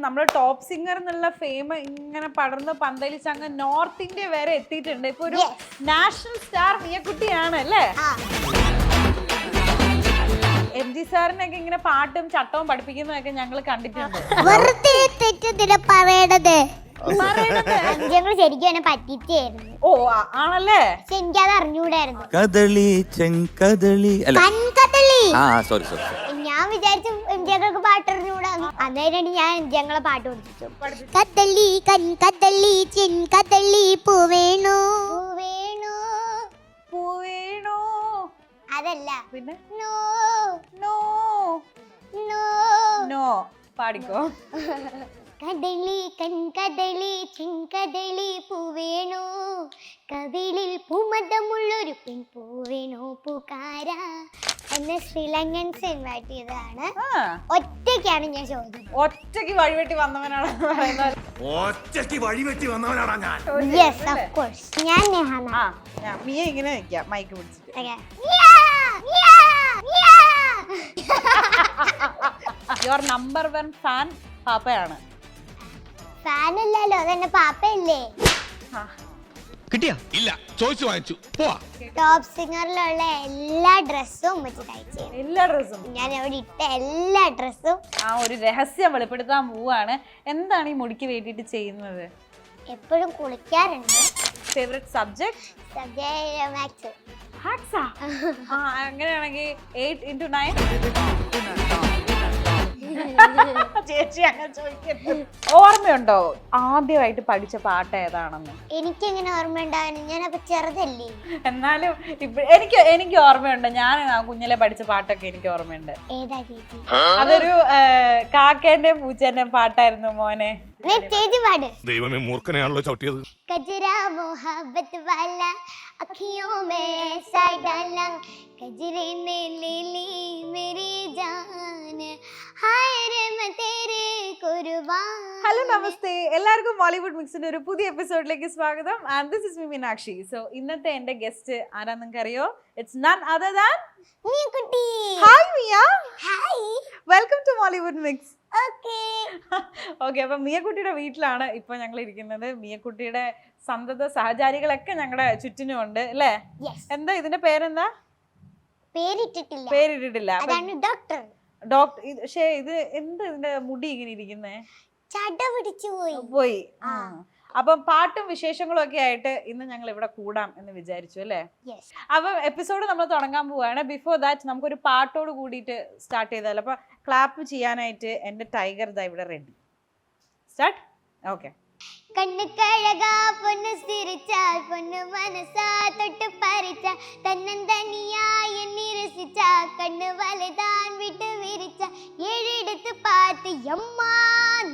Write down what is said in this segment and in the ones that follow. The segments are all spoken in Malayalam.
നമ്മൾ ടോപ്പ് സിംഗർ എന്നുള്ള ഫെയിം ഇങ്ങനെ പടർന്ന് പന്തലിച്ച് അങ്ങ് നോർത്ത് ഇന്ത്യ വരെ എത്തിയിട്ടുണ്ട്. ഇപ്പൊ ഒരു നാഷണൽ സ്റ്റാർ മിയക്കുട്ടിയാണ് അല്ലേ? MG സാറിനൊക്കെ ഇങ്ങനെ പാട്ടും ചട്ടവും പഠിപ്പിക്കുന്നതൊക്കെ ഞങ്ങൾ കണ്ടിട്ടുണ്ട്. ഞങ്ങൾ ശരിക്കും എന്നെ പറ്റിച്ചായിരുന്നു. ഓ ആണല്ലേ? പക്ഷെ എനിക്കത് അറിഞ്ഞൂടായിരുന്നു. കദളി ചെങ്കദളി അല്ല സോറി ഞാൻ വിചാരിച്ചു എംജിക്ക് പാട്ട് അറിഞ്ഞൂടാന്ന്. അന്നേരം ഞാൻ എംജിങ്ങളെ പാട്ട് പഠിപ്പിച്ചു. കദളി കദളി ചെങ്കദളി പൂവേണു പൂവേണു പൂവേണോ അതല്ല പിന്നെ നോ നോ നോ നോ പാടിക്കോ. കദളി കദളി ചെങ്കദളി പൂവേണു കവിളിൽ പൂമതമുള്ളൊരു പെൺ പൂവേണു പൂക്കാര എന്നെ ശ്രീലങ്കൻസ് ഇൻവൈറ്റ് ചെയ്തതാണ്. ഒറ്റയ്ക്കാണ് ഞാൻ ചോദിച്ചത്. ഒറ്റയ്ക്ക് വഴിവെട്ടി വന്നവനാണ് പറയുന്നത്. ഒറ്റയ്ക്ക് വഴിവെട്ടി വന്നവനാണ് ഞാൻ. Yes of course. ഞാൻ നെഹാന. മിയ ഇങ്ങനെ നിൽക്കാം മൈക്ക് പിടിച്ചിട്ട്. യുവർ നമ്പർ 1 ഫാൻ പാപ്പയാണ്. ഫാനല്ലല്ലോ, അതെന്നെ പാപ്പയല്ലേ. കിട്ടിയാ ഇല്ല ചോദിച്ചു വാങ്ങിച്ചു പോവാ. ടോപ്പ് സിംഗറിലുള്ള എല്ലാ ഡ്രസ്സും വെച്ച് തയ്ച്ചു. എല്ലാ ഡ്രസ്സും ഞാൻ അവിടെ ഇട്ട എല്ലാ ഡ്രസ്സും. ആ ഒരു രഹസ്യം വെളിപ്പെടുത്താൻ പോവാണ്. എന്താണ് ഈ മുടിക്ക് വേണ്ടിയിട്ട് ചെയ്യുന്നത്? എപ്പോഴും കുളിക്കാറുണ്ട്. Favourite subject? മാത്സ്. അങ്ങനെയാണെങ്കിൽ 8x9. ചേച്ചി അങ്ങനെ ചോദിക്കുന്നത് ഓർമ്മയുണ്ടോ ആദ്യമായിട്ട് പഠിച്ച പാട്ട് ഏതാണെന്ന്? എനിക്കെങ്ങനെ ഓർമ്മ ഉണ്ടാവാനും, ഞാനപ്പോ ചെറുതല്ലേ. എന്നാലും എനിക്ക് ഓർമ്മയുണ്ട്. ഞാൻ കുഞ്ഞിലെ പഠിച്ച പാട്ടൊക്കെ എനിക്ക് ഓർമ്മയുണ്ട്. ഏതാ ചേച്ചി? അതൊരു കാക്കേന്റെയും പൂച്ചേന്റെയും പാട്ടായിരുന്നു മോനെ. ചേച്ചി പാട്. ദൈവമേ മൂർഖനെയാണല്ലോ ചവിട്ടിയത്. കജരാ മോഹബ്ബത്ത് വാല അഖിയോं में ऐसा डाला कजरे ने ले ली मेरी जान हाय रे मैं तेरे कुर्बान. ഹലോ നമസ്തേ, എല്ലാവർക്കും ബോളിവുഡ് മിക്സിന്റെ ഒരു പുതിയ എപ്പിസോഡിലേക്ക് സ്വാഗതം. And this is Meenakshi. So ഇന്നത്തെ എന്റെ ഗസ്റ്റ് ആരാ നിങ്ങൾക്ക് അറിയോ? ഇറ്റ്സ് നൺ അതർ ദാൻ മിയക്കുട്ടി. Hi Miya. Hi. Welcome to Bollywood mix. Okay okay, അപ്പൊ മിയക്കുട്ടിയുടെ വീട്ടിലാണ് ഇപ്പൊ ഞങ്ങൾ ഇരിക്കുന്നത്. മിയക്കുട്ടിയുടെ സന്തത സഹചാരികളൊക്കെ ഞങ്ങളുടെ ചുറ്റിനും ഉണ്ട് അല്ലേ? എന്താ ഇതിന്റെ പേരെന്താ? പേരിട്ടിട്ടില്ല. പേരിട്ടിട്ടില്ല. അതാണ് ഡോക്ടർ. ഡോക്ടർ. പക്ഷേ ഇത് എന്ത് ഇതിന്റെ മുടി ഇങ്ങനെ ഇരിക്കുന്നേ? ചട പിടിച്ചു പോയി. അപ്പം പാട്ടും വിശേഷങ്ങളും ഒക്കെ ആയിട്ട് ഇന്ന് ഞങ്ങൾ ഇവിടെ കൂടാം എന്ന് വിചാരിച്ചു അല്ലേ? അപ്പൊ എപ്പിസോഡ് നമ്മൾ തുടങ്ങാൻ പോവാണ്. ബിഫോർ ദാറ്റ് നമുക്കൊരു പാട്ടോട് കൂടിയിട്ട് സ്റ്റാർട്ട് ചെയ്താലോ? അപ്പൊ ക്ലാപ്പ് ചെയ്യാനായിട്ട് എന്റെ ടൈഗർ ദാ ഇവിടെ റെഡി. സ്റ്റാർട്ട്. ഓക്കെ. കണ്ണു കഴകാ പൊന്നു സിരിച്ചാൽ പൊന്നു മനസാ തൊട്ട് പറിച്ച തന്നന്തനിയായി നിരസിച്ച കണ്ണു വലുതാൻ വിട്ട് വിരിച്ച ഏഴെടുത്ത് പാത്ത് അമ്മാ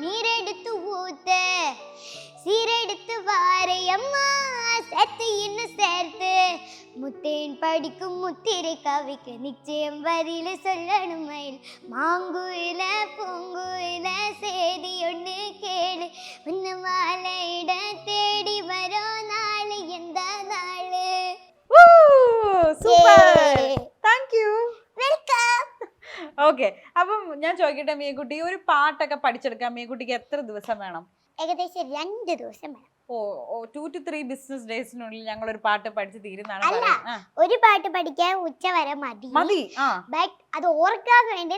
നീരെടുത്ത് ഊത്ത് சீரெடுத்து வாரையம்மா சேர்த்து இன்னும் சேர்த்து முத்தேன் படிக்கும் முத்திரை கவிக்கு நிச்சயம் வரியில சொல்லணும் மயில் மாங்குயில பூங்குயில சேதி ஒன்று கேளு உன்ன மாலையிட தேடி வரும் நாள் எந்த நாள். Super, thank you, welcome. Okay. അപ്പം ഞാൻ ചോദിക്കട്ടെ മിയക്കുട്ടി, ഒരു പാട്ടൊക്കെ പഠിച്ചെടുക്കാൻ മിയക്കുട്ടിക്ക് എത്ര ദിവസം വേണം? ഏകദേശം 2 ദിവസം വേണം. 2 to 3 ബിസിനസ് ഡേയ്സിനുള്ളിൽ ഞങ്ങൾ ഒരു പാട്ട് പഠിച്ച് തീരുന്നതാണ്. ഒരു പാട്ട് പഠിക്കാൻ ഉച്ച വരെ മതി. ബട്ട് അത് ഓർക്കാൻ വേണ്ടി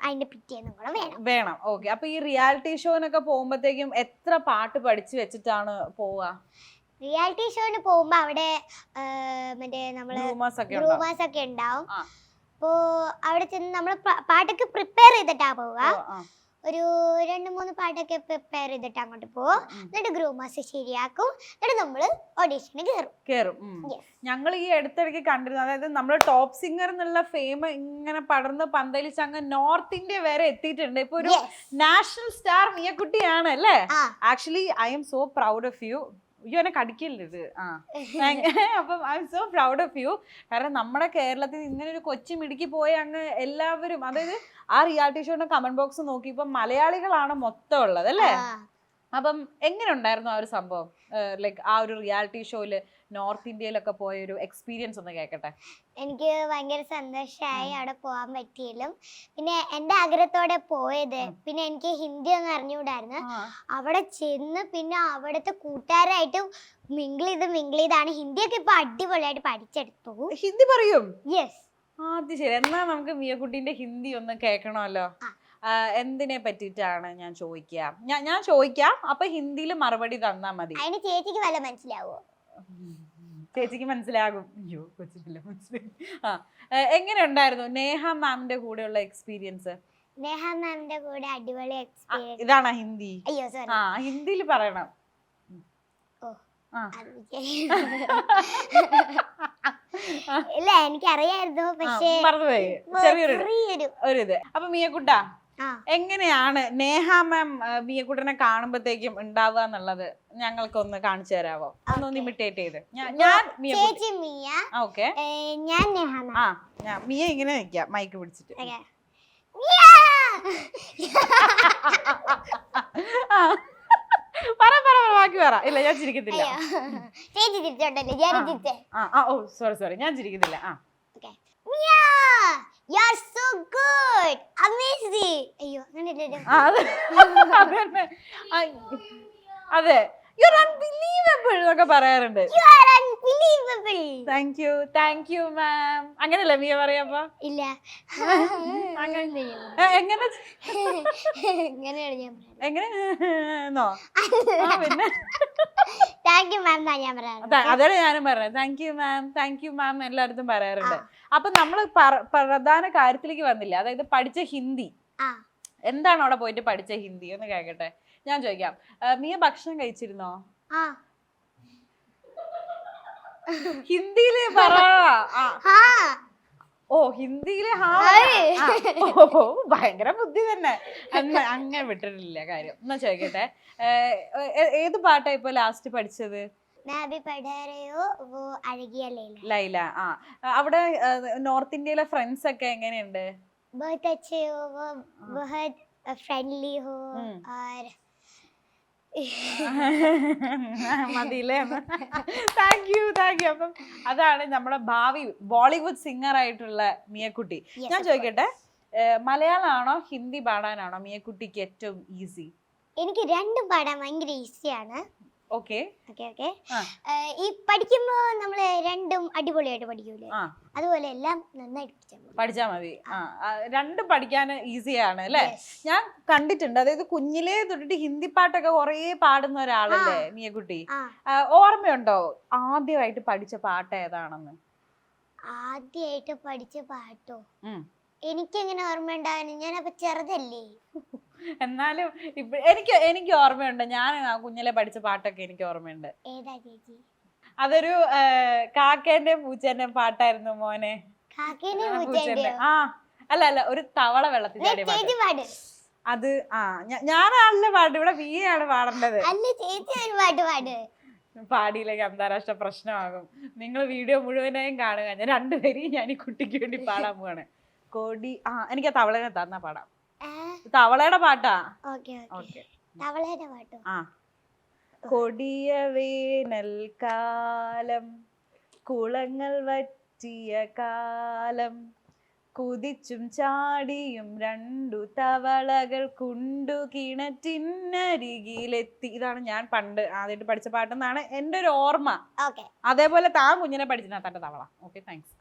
അതിന്റെ പിറ്റേന്നും കൂടെ വേണം. ഓക്കെ. അപ്പൊ ഈ റിയാലിറ്റി ഷോനൊക്കെ പോകുമ്പോഴത്തേക്കും എത്ര പാട്ട് പഠിച്ചു വെച്ചിട്ടാണ് പോവാ? റിയാലിറ്റി ഷോന് പോകുമ്പോ അവിടെ മറ്റേ നമ്മള് റൂമേഴ്സ് ഒക്കെ ഉണ്ടാവും. അപ്പോ അവിടെ ചെന്ന് നമ്മള് പാട്ടൊക്കെ പ്രിപ്പയർ ചെയ്തിട്ടാ പോവുക. ഒരു 2-3 പാട്ടൊക്കെ പ്രിപ്പയർ ചെയ്തിട്ട് അങ്ങോട്ട് പോകും. എന്നിട്ട് ഗ്രൂമേഴ്സ് ശരിയാക്കും. എന്നിട്ട് നമ്മള് ഓഡീഷന് കയറും. ഞങ്ങൾ ഈ അടുത്തിടയ്ക്ക് കണ്ടിരുന്നു, അതായത് നമ്മുടെ ടോപ്പ് സിംഗർ എന്നുള്ള ഫെയിം ഇങ്ങനെ പടർന്ന് പന്തലിച്ച് അങ്ങ് നോർത്ത് ഇന്ത്യ വരെ എത്തിയിട്ടുണ്ട്. ഇപ്പൊ ഒരു നാഷണൽ സ്റ്റാർ മിയക്കുട്ടിയാണ് അല്ലേ? Actually I am so proud of you. എന്നെ കടിക്കരുത്. അപ്പം I am so proud of you. കാരണം നമ്മുടെ കേരളത്തിൽ ഇങ്ങനെ ഒരു കൊച്ചു മിടുക്കി പോയ അങ്ങ് എല്ലാവരും, അതായത് ആ റിയാലിറ്റി ഷോയുടെ കമന്റ് ബോക്സ് നോക്കി ഇപ്പൊ മലയാളികളാണ് മൊത്തം ഉള്ളത് അല്ലേ? അപ്പം എങ്ങനെ ഉണ്ടായിരുന്നു ആ ഒരു സംഭവം? ലൈക്ക് ആ ഒരു റിയാലിറ്റി ഷോയില് നോർത്ത് ഇന്ത്യയിലൊക്കെ പോയ ഒരു എക്സ്പീരിയൻസ് ഒന്ന് കേൾക്കട്ടെ. എനിക്ക് ഭയങ്കര സന്തോഷമായി അവിടെ പോകാൻ പറ്റിയാലും. പിന്നെ എൻ്റെ ആഗ്രഹത്തോടെ പോയത്. പിന്നെ എനിക്ക് ഹിന്ദി ഒന്നും അറിഞ്ഞുകൂടായിരുന്നു. അവിടെ ചെന്ന് പിന്നെ അവിടുത്തെ കൂട്ടുകാരായിട്ട് മിങ്കിൾ ചെയ്താണ്. ഹിന്ദിയൊക്കെ ഇപ്പൊ അടിപൊളിയായിട്ട് പഠിച്ചെടുത്തു. ഹിന്ദി പറയും? യെസ്. അത് ശരി. എന്നാ നമുക്ക് മിയക്കുട്ടിന്റെ ഹിന്ദി ഒന്ന് കേൾക്കണമല്ലോ. എന്തിനെ പറ്റിയിട്ടാണ് ഞാൻ ചോദിക്കാം? ഞാൻ ചോദിക്കാം, അപ്പൊ ഹിന്ദിയിൽ മറുപടി തന്നാ മതി. അതിന് ചേച്ചിക്ക് വല്ല മനസ്സിലാവോ? ചേച്ചിക്ക് മനസ്സിലാകും. അയ്യോ കൊച്ചില്ല മനസ്സിലായി. എങ്ങനെ ഉണ്ടായിരുന്നു നേഹ മാമിന്റെ കൂടെയുള്ള എക്സ്പീരിയൻസ്? നേഹ മാമിന്റെ കൂടെ അടിപൊളി എക്സ്പീരിയൻസ്. ഇതാണോ ഹിന്ദി? അയ്യോ സോറി. ഹിന്ദിയിൽ പറയണം. ഇല്ല എനിക്കറിയായിരുന്നു, പക്ഷേ മറന്നുപോയി. ചെറിയൊരു ഇത്. അപ്പൊ മിയക്കുട്ടാ, എങ്ങനെയാണ് നേഹ മാം മിയക്കുട്ടനെ കാണുമ്പോഴത്തേക്കും ഉണ്ടാവുക എന്നുള്ളത് ഞങ്ങൾക്കൊന്ന് കാണിച്ചു തരാവോ? ഒന്ന് ഇമിറ്റേറ്റ് ചെയ്ത്. ചേച്ചി മിയ, ഓക്കെ. ഞാൻ നേഹ മാം. മിയ ഇങ്ങനെ നിൽക്കാം മൈക്ക് പിടിച്ചിട്ട്. ബാക്കി പറ. ഇല്ല ഞാൻ ചിരിക്കത്തില്ല. ചേച്ചി ചിരിച്ചോണ്ടല്ലേ ഞാൻ ചിരിച്ചേ. ഓ സോറി ഞാൻ ചിരിക്കുന്നില്ല. You are so good, amazing. അയ്യോ അങ്ങനെയല്ലേ? അതെ, you are unbelievable എന്നൊക്കെ പറയാറുണ്ട്. You are unbelievable. Thank you ma'am. അങ്ങനെയല്ലേ മിയ പറയാപ്പോ? ഇല്ല എങ്ങനെ ഇങ്ങനെയാണ് ഞാൻ പറയുന്നത്. എങ്ങനെന്നോ? പിന്നെ താങ്ക് യു മാം ഞാൻ പറയാറുണ്ട്. അതാണ് ഞാനും പറഞ്ഞത്. താങ്ക് യു മാം എല്ലായിടത്തും പറയാറുണ്ട്. അപ്പൊ നമ്മള് പ്രധാന കാര്യത്തിലേക്ക് വന്നില്ല. അതായത് പഠിച്ച ഹിന്ദി എന്താണ് അവിടെ പോയിട്ട് പഠിച്ച ഹിന്ദി ഒന്ന് കേൾക്കട്ടെ. ഞാൻ ചോദിക്കാം, മിയ ഭക്ഷണം കഴിച്ചിരുന്നോ? ഹിന്ദിയില് പറ. ഓ ഹിന്ദിയില് ഭയങ്കര ബുദ്ധി തന്നെ. അങ്ങനെ വിട്ടിട്ടില്ല കാര്യം. എന്നാ ചോദിക്കട്ടെ, ഏത് പാട്ടാ ഇപ്പൊ ലാസ്റ്റ് പഠിച്ചത്? ലൈല. അവിടെ നോർത്ത് ഇന്ത്യയിലെ ഫ്രണ്ട്സ് ഒക്കെ എങ്ങനെയുണ്ട്? ഫ്രണ്ട്ലി ഹോ മതിയില്ലേ? Thank you. അപ്പം അതാണ് നമ്മുടെ ഭാവി ബോളിവുഡ് സിംഗർ ആയിട്ടുള്ള മിയക്കുട്ടി. ഞാൻ ചോദിക്കട്ടെ, മലയാളമാണോ ഹിന്ദി പാടാനാണോ മിയക്കുട്ടിക്ക് ഏറ്റവും ഈസി? എനിക്ക് രണ്ടും പാടാൻ ഭയങ്കര ഈസിയാണ്. ഓക്കെ. ഈ പഠിക്കുമ്പോ നമ്മള് രണ്ടും അടിപൊളിയായിട്ട് പഠിക്കൂലേ, അതുപോലെ എല്ലാം നന്നായിട്ട് പഠിച്ചാ മതി. രണ്ടും പഠിക്കാൻ ഈസിയാണ് അല്ലെ? ഞാൻ കണ്ടിട്ടുണ്ട്. അതായത് കുഞ്ഞിലേ തൊട്ടിട്ട് ഹിന്ദി പാട്ടൊക്കെ കൊറേ പാടുന്ന ഒരാളല്ലേ മിയക്കുട്ടി. ഓർമ്മയുണ്ടോ ആദ്യമായിട്ട് പഠിച്ച പാട്ട് ഏതാണെന്ന്? ആദ്യമായിട്ട് പഠിച്ച പാട്ടോ എനിക്കെങ്ങനെ ഓർമ്മ ഉണ്ടാവാനും, ഞാനപ്പോ ചെറുതല്ലേ. എന്നാലും എനിക്ക് ഓർമ്മയുണ്ട്. ഞാൻ കുഞ്ഞിലെ പഠിച്ച പാട്ടൊക്കെ എനിക്ക് ഓർമ്മയുണ്ട്. ഏതാ ചേച്ചി? അതൊരു കാക്കേന്റെയും പൂച്ചേന്റെയും പാട്ടായിരുന്നു മോനെ. അല്ല ഒരു തവള വെള്ളത്തിൽ ചാടിയ പാട്ട്. അത് ഞാനാണല്ലേ പാട്ട്, ഇവിടെ ആണ് പാടേണ്ടത്. പാടിയില്ലെങ്കിൽ അന്താരാഷ്ട്ര പ്രശ്നമാകും. നിങ്ങൾ വീഡിയോ മുഴുവനായും കാണുക. ഞാൻ രണ്ടുപേരെയും ഞാൻ ഈ കുട്ടിക്ക് വേണ്ടി പാടാൻ പോവാണ്. കൊടി എനിക്ക് ആ തവളനെ തന്നാ പാടാം. തവളയുടെ പാട്ടാ? കൊടിയ വേനൽ കാലം, കുളങ്ങൾ വറ്റിയ കാലം, കുതിച്ചും ചാടിയും രണ്ടു തവളകൾ കുണ്ടു കിണറ്റിനരികിലെത്തി. ഇതാണ് ഞാൻ പണ്ട് ആദ്യമായിട്ട് പഠിച്ച പാട്ടെന്നാണ് എന്റെ ഒരു ഓർമ്മ. അതേപോലെ താൻ കുഞ്ഞിനെ പഠിച്ചിരുന്ന തന്റെ തവള. Okay thanks.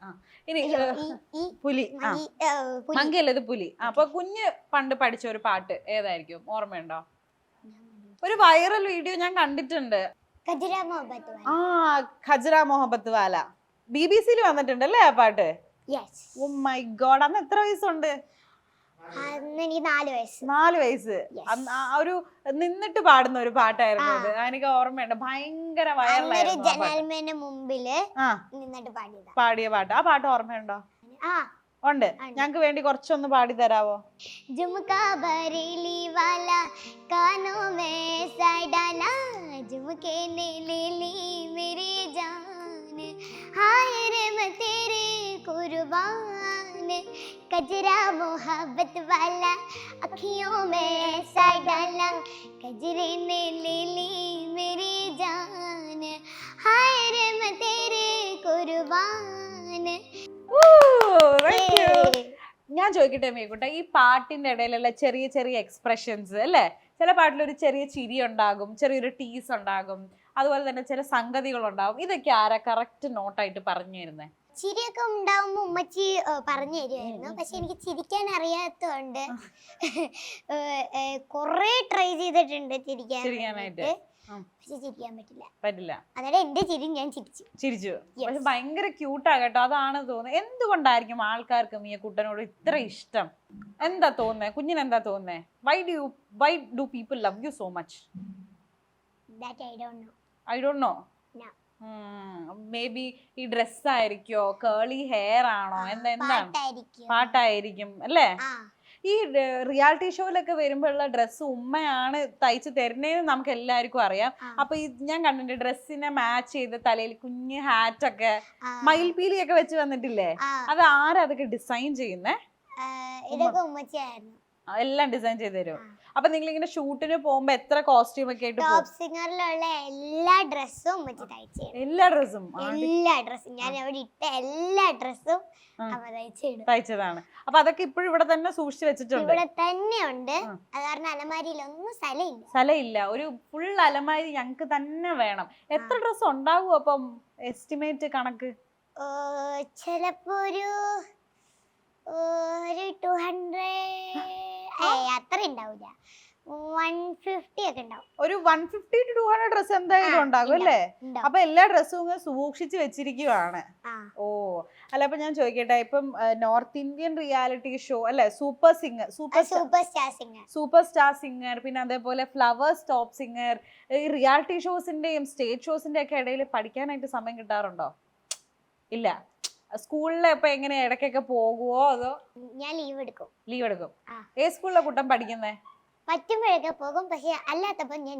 ഇനി പുലി. മങ്കിയല്ലേ ഇത്? പുലി. അപ്പൊ കുഞ്ഞ് പണ്ട് പഠിച്ച ഒരു പാട്ട് ഏതായിരിക്കും? ഓർമ്മയുണ്ടോ? ഒരു വൈറൽ വീഡിയോ ഞാൻ കണ്ടിട്ടുണ്ട്. ഖജറ മൊഹബത്ത് വാല BBC-യിൽ വന്നിട്ടുണ്ടല്ലേ ആ പാട്ട്? Oh my God. അന്ന് എത്ര വയസ്സുണ്ട്? 4 വയസ്സ്. ഒരു നിന്നിട്ട് പാടുന്ന ഒരു പാട്ടായിരുന്നു അത്. എനിക്ക് ഓർമ്മയുണ്ട്. ഭയങ്കര വൈറലായിരുന്നു പാടിയ പാട്ട്. ആ പാട്ട് ഓർമ്മയുണ്ടോ? ഉണ്ട്. ഞങ്ങക്ക് വേണ്ടി കുറച്ചൊന്ന് പാടി തരാവോ? झुमका बरेली वाला कानों में साय डाला, झुमके ने ले ली मेरी जान, हाय रे मैं तेरे कुर्बान, कजरा मोहब्बत वाला अखियों में साय डाला, कजरे ने ले ली मेरी जान, हाय रे मैं ചോദിക്കട്ടെ മേക്കൂട്ടെ, ഈ പാട്ടിന്റെ ഇടയിലുള്ള ചെറിയ ചെറിയ എക്സ്പ്രഷൻസ് അല്ലേ, ചില പാട്ടിലൊരു ചെറിയ ചിരി ഉണ്ടാകും, ചെറിയൊരു ടീസ് ഉണ്ടാകും, അതുപോലെ തന്നെ ചില സംഗതികൾ ഉണ്ടാകും, ഇതൊക്കെ ആരാ കറക്റ്റ് നോട്ടായിട്ട് പറഞ്ഞു തരുന്നേ? ചിരിയൊക്കെ ഉണ്ടാവുമ്പോ ഉമ്മച്ചി പറഞ്ഞു തരുമായിരുന്നു. പക്ഷെ എനിക്ക് ചിരിക്കാൻ അറിയാത്തതുകൊണ്ട് കൊറേ ട്രൈ ചെയ്തിട്ടുണ്ട് ചിരിക്കാനായിട്ട്. പക്ഷെ ചിരിക്കാൻ പറ്റില്ല. അതായത് എന്റെ ചിരി ഞാൻ ചിരിച്ചു. പക്ഷെ ഭയങ്കര ക്യൂട്ടാ കേട്ടോ, അതാണ് തോന്നുന്നത്. എന്തുകൊണ്ടായിരിക്കും ആൾക്കാർക്ക് മിയക്കുട്ടനോട് ഇത്ര ഇഷ്ടം? എന്താ തോന്നുന്നേ, കുഞ്ഞിന് എന്താ തോന്നുന്നേ? Why do people love you so much? I don't know. May be ഈ ഡ്രസ് ആയിരിക്കോ, കേളി ഹെയർ ആണോ, എന്താണ്? പാട്ടായിരിക്കും അല്ലേ? ഈ റിയാലിറ്റി ഷോയിലൊക്കെ വരുമ്പോഴുള്ള ഡ്രസ്സ് ഉമ്മയാണ് തയ്ച്ച് തരുന്നതെന്ന് നമുക്ക് എല്ലാവർക്കും അറിയാം. അപ്പൊ ഞാൻ കണ്ടിട്ടുണ്ട് ഡ്രസ്സിനെ മാച്ച് ചെയ്ത് തലയിൽ കുഞ്ഞ് ഹാറ്റ് ഒക്കെ മയിൽപീലിയൊക്കെ വെച്ച് വന്നിട്ടില്ലേ? അത് ആരാ അതൊക്കെ ഡിസൈൻ ചെയ്യുന്നേ? എല്ലാം ഡിസൈൻ ചെയ്ത് തരും. അപ്പൊ നിങ്ങൾ ഇങ്ങനെ ഷൂട്ടിന് പോകുമ്പോ എത്ര കോസ്റ്റ്യൂം ഒക്കെ ആയിട്ട് ടോപ്പ് സിംഗറിലുള്ള എല്ലാ ഡ്രസ്സും എല്ലാ ഡ്രസ്സും ഞാൻ അവിടെ ഇട്ട എല്ലാ ഡ്രസ്സും തയ്ച്ചതാണ്. അപ്പൊ അതൊക്കെ ഇപ്പോഴും ഇവിടെ തന്നെ സൂക്ഷിച്ചു വെച്ചിട്ടുണ്ട്? ഇവിടെ തന്നെ ഉണ്ട്. അത് കാരണം അലമാരിയിലൊന്നും സ്ഥലമില്ല. ഒരു ഫുൾ അലമാരി ഞങ്ങക്ക് തന്നെ വേണം. എത്ര ഡ്രസ് ഉണ്ടാവും അപ്പം എസ്റ്റിമേറ്റ് കണക്ക്? ചിലപ്പോ ഒരു 200 അത്ര ഉണ്ടാവില്ല, 150 ഒക്കെ ഉണ്ടാവും. ഒരു 150 to 200 ഡ്രസ് എന്തായാലും ഉണ്ടാകും അല്ലേ? അപ്പൊ എല്ലാ ഡ്രസ്സും സൂക്ഷിച്ചു വെച്ചിരിക്കുവാണ്. ഓ അല്ല, അപ്പൊ ഞാൻ ചോദിക്കട്ടെ, ഇപ്പം നോർത്ത് ഇന്ത്യൻ റിയാലിറ്റി ഷോ അല്ലെ, സൂപ്പർ സ്റ്റാർ സിംഗർ, പിന്നെ അതേപോലെ ഫ്ലവേഴ്സ് ടോപ്പ് സിംഗർ, ഈ റിയാലിറ്റി ഷോസിന്റെയും സ്റ്റേജ് ഷോസിന്റെ ഒക്കെ ഇടയിൽ പഠിക്കാനായിട്ട് സമയം കിട്ടാറുണ്ടോ? ഇല്ല. സ്കൂളിൽ ഇപ്പൊ എങ്ങനെ ഇടയ്ക്കൊക്കെ പോകുവോ അതോ? ഞാൻ ലീവ് എടുക്കും. ഏത് സ്കൂളിലെ കുട്ടൻ പഠിക്കുന്നേ? പറ്റുമ്പോഴൊക്കെ പോകും, പക്ഷെ അല്ലാത്തപ്പോ ഞാൻ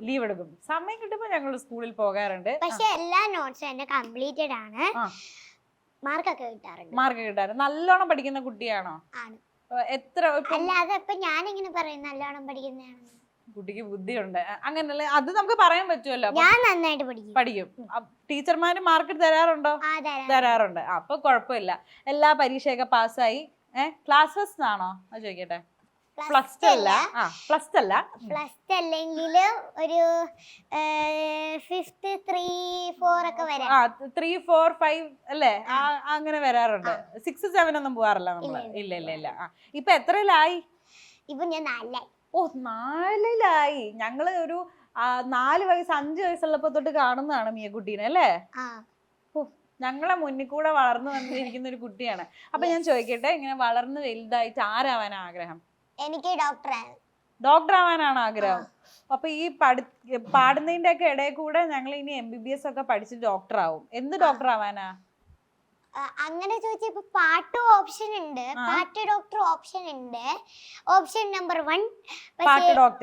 ലീവ് എടുക്കും. സമയം കിട്ടുമ്പോ ഞങ്ങൾ സ്കൂളിൽ പോകാറുണ്ട്. പക്ഷെ എല്ലാ നോട്ട്സും എന്നെ കംപ്ലീറ്റഡ് ആണ്. മാർക്കൊക്കെ കിട്ടാറുണ്ട്. നല്ലോണം പഠിക്കുന്ന കുട്ടിയാണോ? എത്ര? അല്ലാതെ ഇപ്പൊ ഞാനിങ്ങനെ പറയും നല്ലോണം പഠിക്കുന്നതാണ്. കുട്ടിക്ക് ബുദ്ധിയുണ്ട് അങ്ങനല്ലേ, അത് നമുക്ക് പറയാൻ പറ്റുമല്ലോ. ഞാൻ നന്നായിട്ട് പഠിക്കും. ടീച്ചർമാര് മാർക്ക് തരാറുണ്ടോ? തരാറുണ്ട്. അപ്പൊ കുഴപ്പമില്ല. എല്ലാ പരീക്ഷയൊക്കെ പാസ്സായി. ക്ലാസ് ഫസ്റ്റ് ആണോ അത് ചോദിക്കട്ടെ? പ്ലസ് ടു അല്ലെങ്കിൽ ഒരു 5th 3, 4 ഒക്കെ വരാം. 3, 4, 5 അല്ലേ, അങ്ങനെ വരാറുണ്ട്. 6, 7 ഒന്നും പോവാറില്ല നമ്മള്. ഇല്ല. ഇപ്പൊ എത്രയിലായി? ഇപ്പൊ ഞാൻ 4. ഓ 4-ലായി. ഞങ്ങള് ഒരു 4 വയസ്സ് 5 വയസ്സുള്ളപ്പോ തൊട്ട് കാണുന്നതാണ് മിയക്കുട്ടീനെ അല്ലേ? ഞങ്ങളെ മുന്നിൽ കൂടെ വളർന്നു വന്നിരിക്കുന്ന ഒരു കുട്ടിയാണ്. അപ്പൊ ഞാൻ ചോദിക്കട്ടെ, ഇങ്ങനെ വളർന്ന് വലുതായിട്ട് ആരാവാൻ ആഗ്രഹം? എനിക്ക് ഡോക്ടർ ആവാനാണ് ആഗ്രഹം. അപ്പൊ ഈ പാടുന്നതിന്റെ ഒക്കെ ഇടയിൽ കൂടെ ഞങ്ങൾ ഇനി MBBS ഒക്കെ പഠിച്ച് ഡോക്ടർ ആവും. എന്ത് ഡോക്ടർ ആവാനാ? അങ്ങനെ ചോദിച്ചപ്പോ പാട്ട് ഓപ്ഷൻ ഉണ്ട്, പാട്ട് ഡോക്ടർ ഓപ്ഷൻ ഉണ്ട്. ഓപ്ഷൻ നമ്പർ 1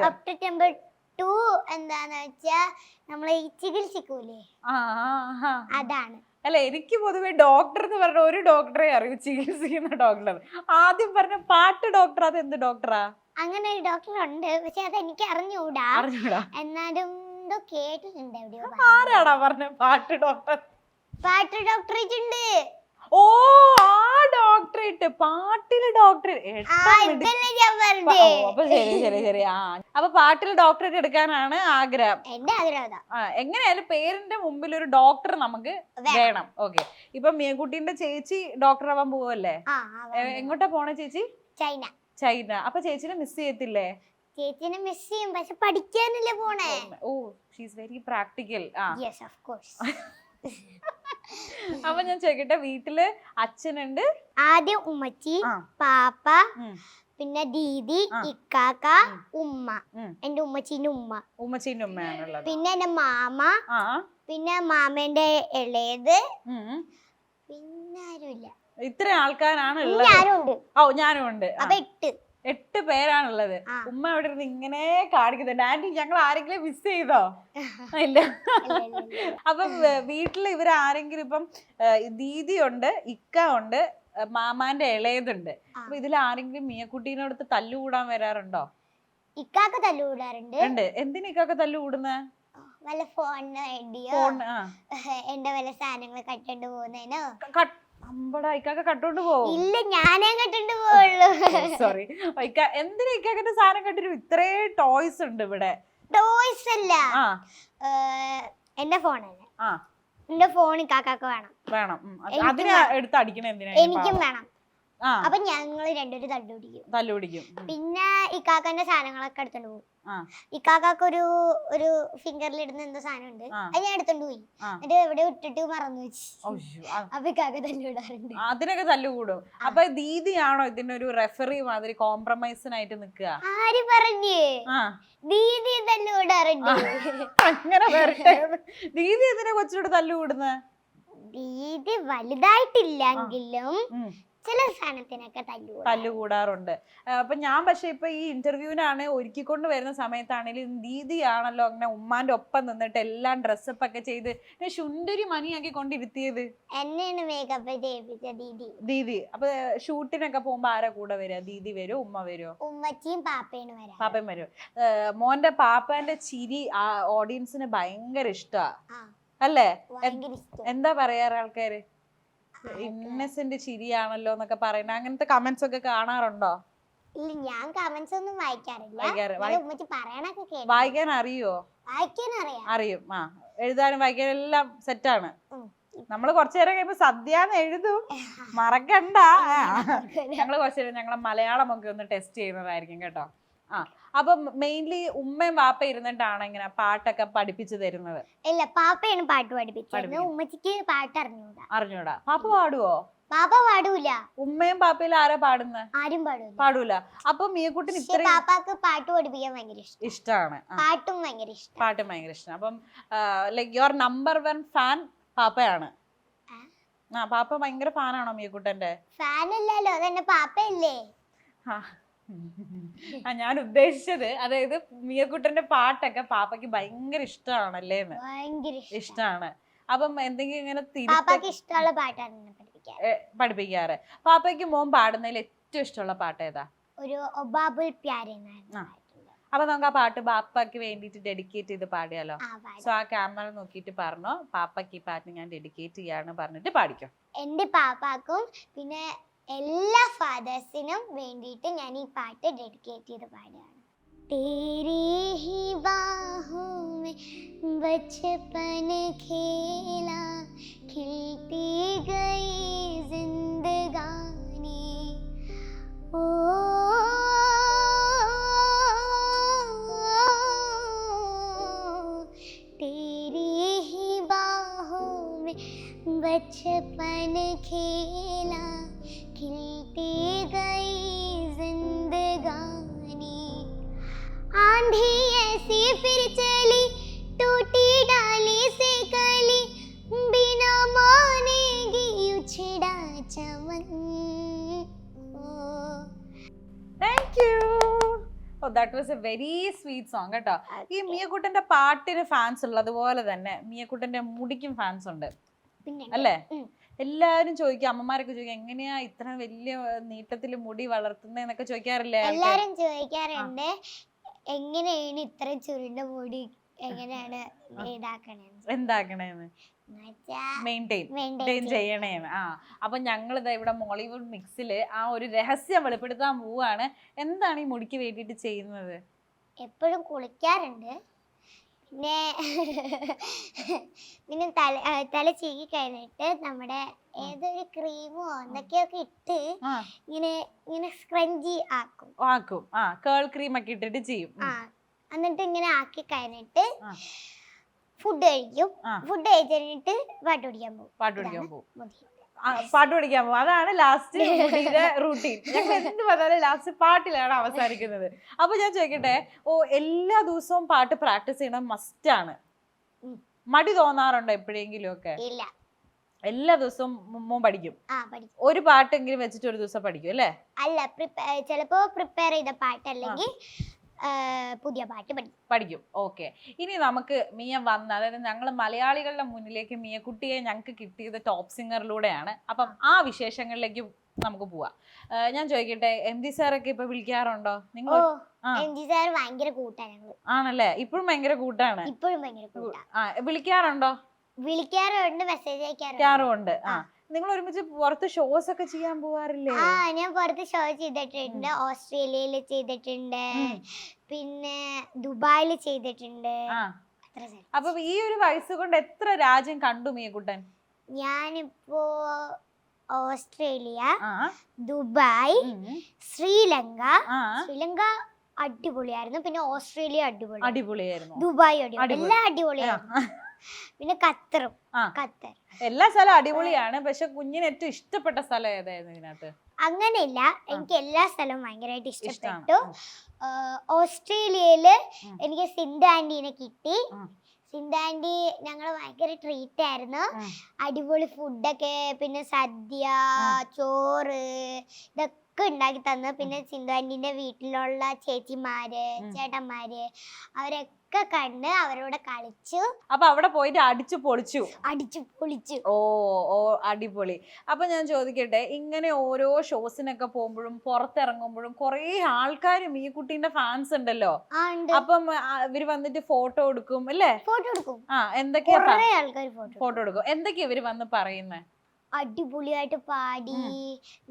ഓപ്ഷൻ നമ്പർ 2 എന്താന്ന് വെച്ചാ നമ്മളെ ഈ ചികിത്സിക്കൂലേ, അതാണ്. അല്ല, എനിക്ക് പൊതുവെ ഡോക്ടർ എന്ന് പറഞ്ഞ ഒരു ഡോക്ടറെ അറിയൂ, ചികിത്സിക്കുന്ന ഡോക്ടർ. ആദ്യം പറഞ്ഞ പാട്ട് ഡോക്ടർ, അത് എന്ത് ഡോക്ടറാ? അങ്ങനെ ഒരു ഡോക്ടർ ഉണ്ട്, പക്ഷെ അത് എനിക്ക് അറിഞ്ഞൂടാ. എന്നാലും എന്തോ കേട്ടിട്ടുണ്ട് എവിടെയോ. ആരാടാ പറഞ്ഞ പാട്ട് ഡോക്ടർ? പാട്ട് ഡോക്ടറേറ്റ് ഉണ്ട്. ഓ ആ ഡോക്ടറേറ്റ്, പാട്ടില് ഡോക്ടറേറ്റ്. അപ്പൊ ശരി. അപ്പൊ പാട്ടിൽ ഡോക്ടറേറ്റ് എടുക്കാനാണ് ആഗ്രഹം. എന്റെ ആഗ്രഹം. എങ്ങനെയായാലും പേരിന്റെ മുമ്പിൽ ഒരു ഡോക്ടർ നമുക്ക് വേണം. ഓക്കെ. ഇപ്പൊ മിയക്കുട്ടീന്റെ ചേച്ചി ഡോക്ടർ ആവാൻ പോവല്ലേ? എങ്ങോട്ടാ പോണേ ചേച്ചി? ചൈന. അപ്പൊ ചേച്ചിനെ മിസ് ചെയ്യത്തില്ലേ? ചേച്ചിനെ മിസ് ചെയ്യും, പക്ഷെ പഠിക്കാനല്ലേ പോണേ. Oh she is very practical. Yes of course. അപ്പൊ ഞാൻ ചോദിക്കട്ടെ, വീട്ടില് അച്ഛനുണ്ട്? ആദ്യം ഉമ്മച്ചി, പാപ്പ, പിന്നെ ദീദി, ഇക്കാക്ക, ഉമ്മ. എന്റെ ഉമ്മച്ചീന്റെ ഉമ്മയാണുള്ളത്. പിന്നെ എന്റെ മാമ, പിന്നെ മാമന്റെ ഇളയത്, പിന്നെ ആരുമില്ല. ഇത്ര ആൾക്കാരാണ് ഉള്ളത്. ഞാനും ഉണ്ട്. അപ്പൊ 8 പേരാണുള്ളത്. ഉമ്മ അവിടെ ഇരുന്ന് ഇങ്ങനെ കാണിക്കുന്നുണ്ട്. ആന്റി ഞങ്ങൾ ആരെങ്കിലും മിസ് ചെയ്തോ? ഇല്ല. അപ്പൊ വീട്ടില് ഇവരാരെങ്കിലും, ഇപ്പം ദീദി ഉണ്ട്, ഇക്ക ഉണ്ട്, മാമാന്റെ ഇളയതുണ്ട്. അപ്പൊ ഇതിൽ ആരെങ്കിലും മിയക്കുട്ടീനോടത്ത് തല്ലുകൂടാൻ വരാറുണ്ടോ? ഇക്കാക്ക തല്ലുകൂടാറുണ്ട്. എന്തിനാ ഇക്കാക്ക തല്ലുകൂടുന്ന? വല്ല ഫോണിന് വേണ്ടിയോ, എന്റെ വല്ല സാധനങ്ങൾ കട്ടോണ്ട് പോകുന്നതിനോ. അമ്പടാ ഇക്കാക്ക കട്ടോണ്ട് പോവും. ഇല്ല, ഞാനേ കെട്ടിട്ട് പോവുള്ളൂ. സോറി എന്തിനാ ഇക്കാക്കന്റെ സാധനം കണ്ടിട്ട് ഇത്രേ ടോയ്സ് ഉണ്ട് ഇവിടെ? ടോയ്സ് അല്ല, എന്റെ ഫോണല്ലേ. എന്റെ ഫോൺ കാക്കാക്ക് വേണം. അതിനെ എടുത്ത് അടിക്കണ എന്തിനാ? എനിക്കും വേണം. അപ്പൊ ഞങ്ങള് രണ്ടുപേരും തല്ലുപിടിക്കും. പിന്നെ ഇക്കാക്കന്റെ സാധനങ്ങളൊക്കെ എടുത്തോണ്ട് പോകും. ഇക്കാക്കാക്ക് ഒരു ഫിംഗറിൽ ഇടുന്ന എന്തോ സാധനം ഉണ്ട്, അത് ഞാൻ എടുത്തോണ്ട് പോയി. എന്നിട്ട് എവിടെ ഇട്ടിട്ട് മറന്നു വെച്ച്. അപ്പൊ ഇക്കാക്ക തല്ലുവിടാറുണ്ട്. അതിനൊക്കെ തല്ലുകൂടും. അപ്പൊ ദീദിയാണോ ഇതിന്റെ ഒരു റെഫറി മാതിരി കോംപ്രമൈസിനായിട്ട് നിക്കുക? ആര് പറഞ്ഞു? ദീദി തല്ലുകൂടാറുണ്ട്. അങ്ങനെ വരട്ടെ. ദീദി എന്തിനാ കൊച്ചിനോട് തല്ലുകൂടുന്നത്? ദീദി വലുതായിട്ടില്ലെങ്കിലും ചില സാധനത്തിനൊക്കെ തല്ലുകൂടാറുണ്ട്. അപ്പൊ ഞാൻ പക്ഷെ ഇപ്പൊ ഈ ഇന്റർവ്യൂവിനാണ് ഒരുക്കിക്കൊണ്ട് വരുന്ന സമയത്താണെങ്കിലും ദീദിയാണല്ലോ അങ്ങനെ ഉമ്മാന്റെ ഒപ്പം നിന്നിട്ട് എല്ലാം ഡ്രസ്സപ്പ് ഒക്കെ ചെയ്ത് ശുണ്ടരി മണിയാക്കി കൊണ്ടിരുത്തിയത്. എന്നെയാണ് മേക്കപ്പ് ചെയ്യിപ്പിച്ച ദീദി. അപ്പൊ ഷൂട്ടിനൊക്കെ പോകുമ്പോ ആരാ കൂടെ വരിക? ദീദി വരും, ഉമ്മ വരുമോ? ഉമ്മച്ചിയും പാപ്പയും വരും. മോന്റെ പാപ്പാന്റെ ചിരി ഓഡിയൻസിന് ഭയങ്കര ഇഷ്ടാ അല്ലേ? എന്താ പറയാറ് ആൾക്കാര്? ഇന്നസെന്റ് ചിരിയാണല്ലോ എന്നൊക്കെ പറയുന്നത്. അങ്ങനത്തെ കമന്റ്സ് ഒക്കെ കാണാറുണ്ടോ? ഇല്ല, ഞാൻ കമന്റ്സ് ഒന്നും വായിക്കാറില്ല. വായിക്കാൻ അറിയോ? അറിയും. എഴുതാനും വായിക്കാനും എല്ലാം സെറ്റാണ്. നമ്മള് കുറച്ചു നേരം കഴിയുമ്പോ സദ്യാന്ന് എഴുതും, മറക്കണ്ട. ഞങ്ങള് കുറച്ചു നേരം ഞങ്ങളെ മലയാളം ഒക്കെ ഒന്ന് ടെസ്റ്റ് ചെയ്യുന്നതായിരിക്കും കേട്ടോ. അപ്പൊ മെയിൻലി ഉമ്മയും വാപ്പ ഇരുന്നിട്ടാണ് ഇങ്ങനെ പാട്ടൊക്കെ പഠിപ്പിച്ചു തരുന്നത്? ഇല്ല, പാപ്പയാണ് പാട്ട് പഠിപ്പിച്ചത്. ഉമ്മച്ചിക്ക് പാട്ട് അറിഞ്ഞൂടാ. പാപ്പ പാടുവോ? പാപ്പ പാടൂല. ഉമ്മയും പാപ്പയിൽ ആരാ പാടുന്നത്? ആരും പാടൂല. അപ്പൊ മിയക്കുട്ടിന് പാപ്പാക്ക് പാട്ട് പഠിപ്പിക്കാൻ ഭയങ്കര ഇഷ്ടമാണ്. പാട്ടും ഭയങ്കര ഇഷ്ടം. അപ്പം ലൈക് യുവർ നമ്പർ 1 ഫാൻ പാപ്പയാണ്? പാപ്പ ഭയങ്കര ഫാനാണോ മിയക്കുട്ടന്റെ? ഫാൻ അല്ലല്ലോ, അതെന്നെ പാപ്പയല്ലേ. ഞാൻ ഉദ്ദേശിച്ചത് അതായത് മിയക്കുട്ടന്റെ പാട്ടൊക്കെ പാപ്പയ്ക്ക് ഭയങ്കര ഇഷ്ടമാണല്ലേ? ഇഷ്ടമാണ്. അപ്പം എന്തെങ്കിലും ഇങ്ങനെ ഇഷ്ടമുള്ള പാട്ടാണ് പഠിപ്പിക്കാറ്. പാപ്പയ്ക്ക് മോൻ പാടുന്നതിൽ ഏറ്റവും ഇഷ്ടമുള്ള പാട്ട് ഏതാ? ഒരു ഒബാബുൽ പ്യാരെ. അപ്പൊ നമുക്ക് ആ പാട്ട് പാപ്പയ്ക്ക് വേണ്ടിട്ട് ഡെഡിക്കേറ്റ് ചെയ്ത് പാടിയാലോ? സോ ആ ക്യാമറ നോക്കിയിട്ട് പറഞ്ഞോ, പാപ്പയ്ക്ക് ഈ പാട്ട് ഞാൻ ഡെഡിക്കേറ്റ് ചെയ്യാണ് പറഞ്ഞിട്ട് പാടിക്കോ. എന്റെ പാപ്പാക്കും പിന്നെ എല്ലാ ഫാദേഴ്സിനും വേണ്ടിയിട്ട് ഞാൻ ഈ പാട്ട് ഡെഡിക്കേറ്റ് ചെയ്ത് പാടുകയാണ്. तेरी ही बाहों में बचपन खेला, खिलती गई जिंदगानी, ओ तेरी ही बाहों में बचपन खेला, खिलती गई जिंदगानी, आंधी ऐसी फिर चली, टूटी डाली से कली, बिना मानेगी उछड़ा चमन. Thank you. Oh, that was a very sweet song കേട്ടോ. ഈ മിയക്കുട്ടന്റെ പാട്ടിന് ഫാൻസ് ഉള്ളതുപോലെ തന്നെ മിയക്കുട്ടന്റെ മുടിക്കും ഫാൻസ് ഉണ്ട് അല്ലേ? എല്ലാരും ചോദിക്കും, അമ്മമാരൊക്കെ ചോദിക്കും എങ്ങനെയാ ഇത്ര വലിയ നീട്ടത്തില് മുടി വളർത്തുന്നൊക്കെ ചോദിക്കാറില്ലേ? എല്ലാരും ചോദിക്കാറുണ്ട്, എങ്ങനെയാണ് ഇത്ര ചുരുണ്ട മുടി എങ്ങനെയാണ് എന്താക്കണേന്ന് മെയിൻറ്റെയിൻ ചെയ്യണേന്ന്. അപ്പൊ ഞങ്ങളിതാ ഇവിടെ മോളിവുഡ് മിക്സില് ആ ഒരു രഹസ്യം വെളിപ്പെടുത്താൻ പോവാണ്. എന്താണ് ഈ മുടിക്ക് വേണ്ടിട്ട് ചെയ്യുന്നത്? എപ്പോഴും കുളിക്കാറുണ്ട്, പിന്നെ തല ചീകി കഴിഞ്ഞിട്ട് നമ്മുടെ ഏതൊരു ക്രീമോ എന്തൊക്കെയൊക്കെ ഇട്ട് ഇങ്ങനെ സ്ക്രഞ്ചി ആക്കും. കേൾ ക്രീം ഒക്കെ ഇട്ടിട്ട് ചെയ്യും. എന്നിട്ട് ഇങ്ങനെ ആക്കി കഴിഞ്ഞിട്ട് ഫുഡ് കഴിക്കും. ഫുഡ് കഴിച്ചിട്ട് പാട്ട് പഠിക്കാൻ പോകും. അതാണ് ലാസ്റ്റ് റൂട്ടീൻ. ഞങ്ങൾ എന്ത് പറഞ്ഞാലും ലാസ്റ്റ് പാട്ടിലാണ് അവസാനിക്കുന്നത്. അപ്പൊ ഞാൻ ചോദിക്കട്ടെ, എല്ലാ ദിവസവും പാട്ട് പ്രാക്ടീസ് ചെയ്യണം മസ്റ്റ് ആണ്? മടി തോന്നാറുണ്ടോ എപ്പോഴെങ്കിലും ഒക്കെ? ഇല്ല, എല്ലാ ദിവസവും പഠിക്കും. ഒരു പാട്ടെങ്കിലും വെച്ചിട്ട് ഒരു ദിവസം പഠിക്കും അല്ലേ? അല്ല, ചിലപ്പോ പ്രിപ്പയർ ചെയ്ത പാട്ട് അല്ലെങ്കിൽ പുതിയ പാട്ട് പഠിക്കും. ഓക്കെ, ഇനി നമുക്ക് മിയ വന്ന്, അതായത് ഞങ്ങൾ മലയാളികളുടെ മുന്നിലേക്ക് മിയക്കുട്ടിയെ ഞങ്ങൾക്ക് കിട്ടിയത് ടോപ്പ് സിംഗറിലൂടെയാണ്. അപ്പം ആ വിശേഷങ്ങളിലേക്ക് നമുക്ക് പോവാം. ഞാൻ ചോദിക്കട്ടെ, MD സാറൊക്കെ ഇപ്പൊ വിളിക്കാറുണ്ടോ നിങ്ങൾ? MD സാർ ഭയങ്കര കൂട്ടാണ്. ആണല്ലേ? ഇപ്പോഴും ഭയങ്കര കൂട്ടാണ്. വിളിക്കാറുണ്ടോ? വിളിക്കാറുണ്ട്, മെസ്സേജ് അയക്കാറുണ്ട്. നിങ്ങൾ ഒരുമിച്ച് പുറത്ത് ഷോസ് ഒക്കെ ചെയ്യാൻ പോവാറില്ലേ? ഞാൻ പുറത്ത് ഷോ ചെയ്തിട്ടുണ്ട്, ഓസ്ട്രേലിയയിൽ ചെയ്തിട്ടുണ്ട്, പിന്നെ ദുബായിൽ ചെയ്തിട്ടുണ്ട്. അപ്പൊ ഈ ഒരു വയസ്സ് കൊണ്ട് എത്ര രാജ്യം കണ്ടു മിയക്കുട്ടൻ? ഞാനിപ്പോ ഓസ്ട്രേലിയ, ദുബായ്, ശ്രീലങ്ക. ശ്രീലങ്ക അടിപൊളിയായിരുന്നു, പിന്നെ ഓസ്ട്രേലിയ അടിപൊളിയായിരുന്നു, ദുബായ് എല്ലാം അടിപൊളിയായിരുന്നു. പിന്നെ ഖത്തർ എല്ലാ സ്ഥലവും അടിപൊളിയാണ്. പക്ഷെ കുഞ്ഞിന് ഏറ്റവും ഇഷ്ടപ്പെട്ട സ്ഥലം ഏതായിരുന്നു ഇതിനകത്ത്? അങ്ങനെയില്ല, എനിക്ക് എല്ലാ സ്ഥലവും ഭയങ്കരമായിട്ട് ഇഷ്ടപ്പെട്ടു. ഓസ്ട്രേലിയയില് എനിക്ക് സിന്ധു ആന്റീനെ കിട്ടി. സിന്ധു ആന്റി ഞങ്ങള് ഭയങ്കര ട്രീറ്റ് ആയിരുന്നു, അടിപൊളി ഫുഡൊക്കെ, പിന്നെ സദ്യ, ചോറ് ഇതൊക്കെ ഉണ്ടാക്കി തന്നു. പിന്നെ സിന്ധു ആന്റീന്റെ വീട്ടിലുള്ള ചേച്ചിമാര്, ചേട്ടന്മാര് അവരൊക്കെ കണ്ട് അവരോട് കളിച്ചു. അപ്പൊ അവിടെ പോയിട്ട് അടിച്ചു പൊളിച്ചു. ഓ അടിപൊളി. അപ്പൊ ഞാൻ ചോദിക്കട്ടെ, ഇങ്ങനെ ഓരോ ഷോസിനൊക്കെ പോകുമ്പോഴും പുറത്തിറങ്ങുമ്പോഴും കുറെ ആൾക്കാർ ഈ കുട്ടീന്റെ ഫാൻസ് ഉണ്ടല്ലോ. അപ്പം ഇവര് വന്നിട്ട് ഫോട്ടോ എടുക്കും അല്ലേ? എന്തൊക്കെയാ ഫോട്ടോ എടുക്കും? എന്തൊക്കെയാ ഇവര് വന്ന് പറയുന്നേ? അടിപൊളിയായിട്ട് പാടി,